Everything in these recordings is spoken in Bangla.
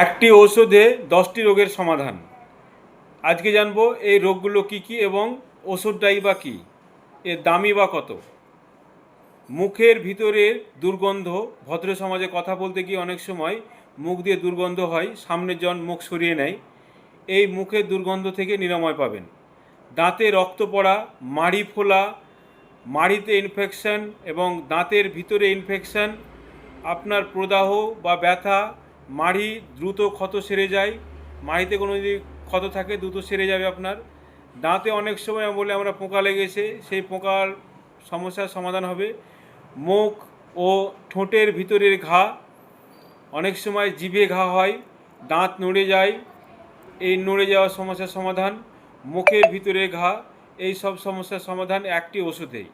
একটি ঔষধে 10টি রোগের সমাধান। আজকে জানবো এই রোগগুলো কি কি এবং ওষুধটাই বা কী, এর দামই বা কত। মুখের ভিতরের দুর্গন্ধ, ভদ্র সমাজে কথা বলতে গিয়ে অনেক সময় মুখ দিয়ে দুর্গন্ধ হয়, সামনের জন মুখ সরিয়ে নেয়। এই মুখের দুর্গন্ধ থেকে নিরাময় পাবেন। দাঁতে রক্ত পড়া, মাড়ি ফোলা, মাড়িতে ইনফেকশন এবং দাঁতের ভিতরে ইনফেকশন, আপনার প্রদাহ বা ব্যথা, মাড়ি দ্রুত ক্ষত সেরে যায়। মাড়িতে কোনো যদি ক্ষত থাকে দ্রুত সেরে যাবে আপনার। দাঁতে অনেক সময় বলে আমরা পোকা লেগেছে, সেই পোকার সমস্যার সমাধান হবে। মুখ ও ঠোঁটের ভিতরের ঘা, অনেক সময় জিভে ঘা হয়, দাঁত নড়ে যায়, এই নড়ে যাওয়ার সমস্যার সমাধান। মুখের ভিতরে ঘা, এই সব সমস্যার সমাধান একটি ওষুধেই,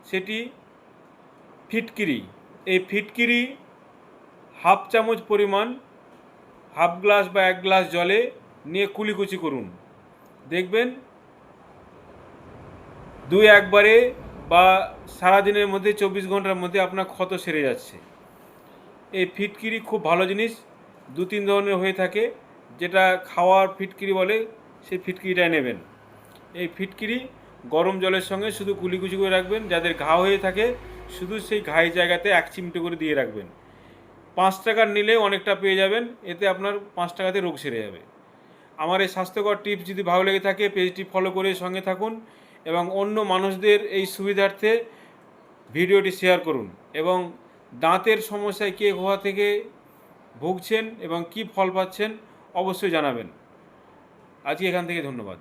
সেটি ফিটকিরি। এই ফিটকিরি হাফ চামচ পরিমাণ হাফ গ্লাস বা 1 গ্লাস জলে নিয়ে কুলিকুচি করুন। দেখবেন 2-1 বারে বা সারাদিনের মধ্যে 24 ঘন্টার মধ্যে আপনার ক্ষত সেরে যাচ্ছে। এই ফিটকিরি খুব ভালো জিনিস, 2-3 ধরনের হয়ে থাকে। যেটা খাওয়ার ফিটকিরি বলে, সেই ফিটকিরিটাই নেবেন। এই ফিটকিরি গরম জলের সঙ্গে শুধু কুলিকুচি করে রাখবেন। যাদের ঘা হয়ে থাকে শুধু সেই ঘায়ের জায়গাতে 1 চিমটে করে দিয়ে রাখবেন। 5 টাকার নিলে অনেকটা পেয়ে যাবেন, এতে আপনার 5 টাকাতে রোগ সেরে যাবে। আমার এই স্বাস্থ্যকর টিপস যদি ভালো লেগে থাকে পেজটি ফলো করে সঙ্গে থাকুন এবং অন্য মানুষদের এই সুবিধার্থে ভিডিওটি শেয়ার করুন। এবং দাঁতের সমস্যায় কে কোথা থেকে ভুগছেন এবং কি ফল পাচ্ছেন অবশ্যই জানাবেন। আজকে এখান থেকে ধন্যবাদ।